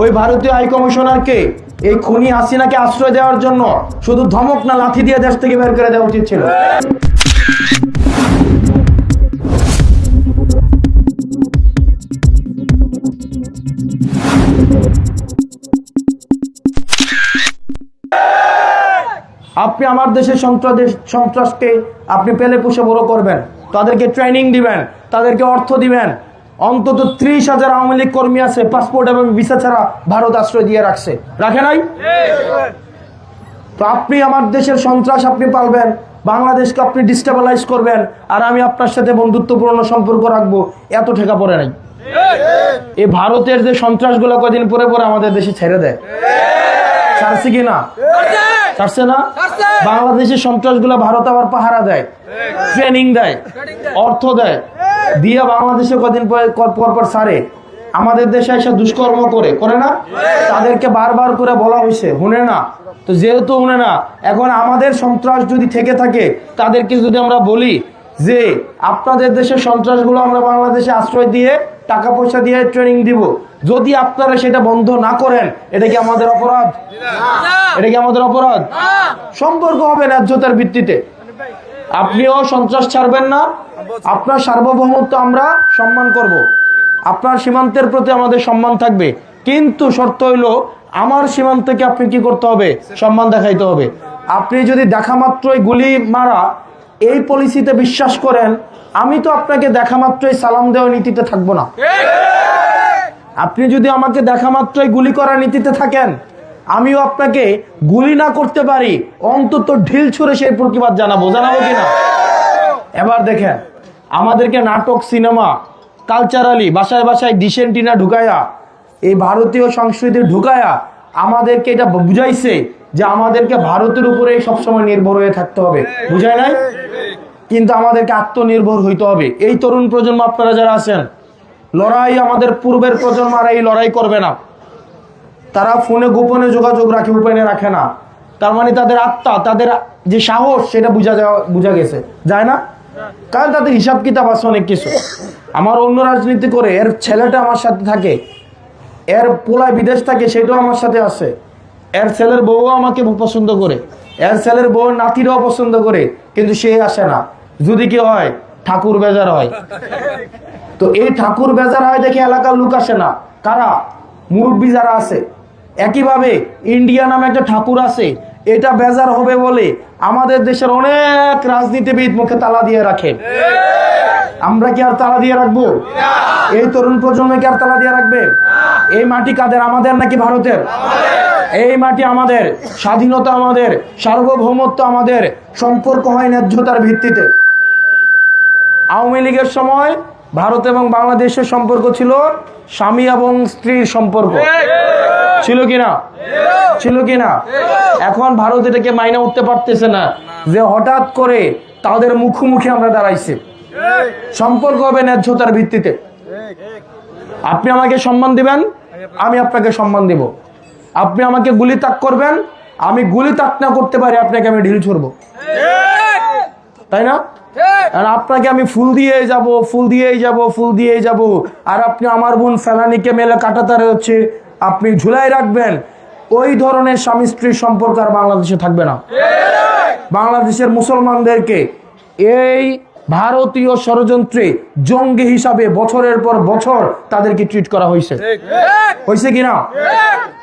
ওই ভারতীয় হাই কমিশনারকে এই খুনি হাসিনাকে আশ্রয় দেওয়ার জন্য শুধু ধমক না লাথি দিয়ে দেশ থেকে বের করে দেওয়া উচিত ছিল। আপনি আমার দেশের সন্ত্রাসকে আপনি পেলে পুষে বড় করবেন, তাদেরকে ট্রেনিং দিবেন, তাদেরকে অর্থ দিবেন। অন্তত 30,000 আওয়ামী লীগ কর্মী আছে পাসপোর্ট এবং ভিসা ছাড়া ভারত আশ্রয় দিয়ে রাখছে, রাখে নাই? তো আপনি আমার দেশের সন্ত্রাস আপনি পালবেন, বাংলাদেশকে আপনি ডিস্টেবিলাইজ করবেন, আর আমি আপনার সাথে বন্ধুত্বপূর্ণ সম্পর্ক রাখবো, এত ঠেকা পড়ে নাই। এই ভারতের যে সন্ত্রাসগুলো কদিন পরে পরে আমাদের দেশে ছেড়ে দেয়, ছাড়ছে কি না? ছাড়ছে না? বাংলাদেশের সন্ত্রাসগুলো ভারত আবার পাহারা দেয়, ট্রেনিং দেয়, অর্থ দেয়, দিয়ে বাংলাদেশে কদিন পর ছাড়ে। আমাদের দেশে এসে দুষ্কর্ম করে না, তাদেরকে বারবার করে বলা হয়েছে, শুনে না। তো যেহেতু শুনে না, এখন আমাদের সন্ত্রাস যদি থেকে থাকে, তাদেরকে যদি আমরা বলি যে আপনাদের দেশের সন্ত্রাসগুলো আমরা বাংলাদেশে আশ্রয় দিয়ে টাকা পয়সা দিয়ে ট্রেনিং দিব, যদি আপনারা সেটা বন্ধ না করেন, এটা কি আমাদের অপরাধ? এটা কি আমাদের অপরাধ? সম্পর্ক হবে ন্যায্যতার ভিত্তিতে। আপনিও সন্ত্রাস ছাড়বেন না, আপনার সার্বভৌমত্ব আমরা সম্মান করব, আপনার সীমান্তের প্রতি আমাদের সম্মান থাকবে, কিন্তু শর্ত হইল আমার সীমান্তকে আপনি কি করতে হবে? সম্মান দেখাইতে হবে। আপনি যদি দেখা মাত্রই গুলি মারা এই পলিসিতে বিশ্বাস করেন, আমি তো আপনাকে দেখা মাত্রই সালাম দেওয়া নীতিতে থাকবো না। আপনি যদি আমাকে দেখা মাত্রই গুলি করার নীতিতে থাকেন, আমিও আপনাকে গুলি না করতে পারি, অন্তত ঢিল ছুঁড়ে সেই প্রতিবাদ জানাবো কিনা? এবার দেখেন, আমাদেরকে নাটক, সিনেমা, কালচারালি বাসায় বাসায় ডিসেন্টিনা ঢুকায়া, এই ভারতীয় সংস্কৃতি ঢুকায়া আমাদেরকে এটা বুঝাইছে যে আমাদেরকে ভারতের উপরে সবসময় নির্ভর হয়ে থাকতে হবে, বুঝায় নাই? কিন্তু আমাদেরকে আত্মনির্ভর হইতে হবে। এই তরুণ প্রজন্ম আপনারা যারা আছেন, লড়াই আমাদের পূর্বের প্রজন্ম আর এই লড়াই করবে না। তারা ফোনে গোপনে যোগাযোগ রাখে, উপেনে রাখে না। তার মানে তাদের আত্মা, তাদের যে সাহস, সেটা বুঝা গেছে, যায় না? কারণ তাদের হিসাব কিতাব আছে অনেক কিছু। আমার অন্য রাজনীতি করে এর ছেলেটা আমার সাথে থাকে, এর পোলায় বিদেশ থাকে, সেটাও আমার সাথে আছে, এর ছেলের বউও আমাকে পছন্দ করে, এর ছেলের বউর নাতিরাও পছন্দ করে, কিন্তু সে আসে না। যদি কি হয়, ঠাকুর বেজার হয়। তো এই ঠাকুর বেজার হয় দেখে এলাকার লোক আসে না। কারা? মুরব্বী যারা আছে। একইভাবে ইন্ডিয়া নামে একটা ঠাকুর আছে, এটা বেজার হবে বলে আমাদের দেশের অনেক রাজনীতিবিদ মুখে তালা দিয়ে রাখে। আমরা কি আর তালা দিয়ে রাখবো? এই তরুণ প্রজন্ম কি আর তালা দিয়ে রাখবে? এই মাটি কাদের? আমাদের নাকি ভারতের? এই মাটি আমাদের, স্বাধীনতা আমাদের, সার্বভৌমত্ব আমাদের। সম্পর্ক হয় ন্যায্যতার ভিত্তিতে। আওয়ামী লীগের সময় ভারত এবং বাংলাদেশের সম্পর্ক ছিল স্বামী এবং স্ত্রীর সম্পর্ক, ছিল কিনা? ছিল কিনা? এখন ভারত এটাকে মাইনা উঠতে পারতেছে না যে হঠাৎ করে তাদের মুখোমুখি আমরা দাঁড়াইছি। সম্পর্ক হবে ন্যায্যতার ভিত্তিতে। আপনি আমাকে সম্মান দিবেন, আমি আপনাকে সম্মান দিব। আপনি আমাকে গুলি তাক করবেন, আমি গুলি তাক না করতে পারি, আপনাকে আমি ঢিল ছুড়বো, তাই না? আর আপনাকে আমি ফুল দিয়েই যাব, আর আপনি আমার বোন ফেলানিকে মেলে কাটাতারে হচ্ছে আপনি ঝুলাই রাখবেন। ওই ধরনের স্বামী স্ত্রীর সম্পর্ক আর বাংলাদেশে থাকবে না। বাংলাদেশের মুসলমানদেরকে এই ভারতীয় ষড়যন্ত্রে জঙ্গি হিসাবে বছরের পর বছর তাদেরকে ট্রিট করা হয়েছে কিনা?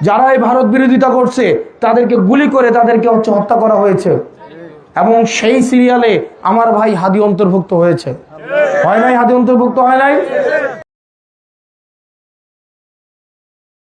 যারা এই ভারত বিরোধিতা করছে তাদেরকে গুলি করে তাদেরকে হত্যা করা হয়েছে, এবং সেই সিরিয়ালে আমার ভাই হাদি অন্তর্ভুক্ত হয়েছে। হয় নাই? হাদি অন্তর্ভুক্ত হয় নাই?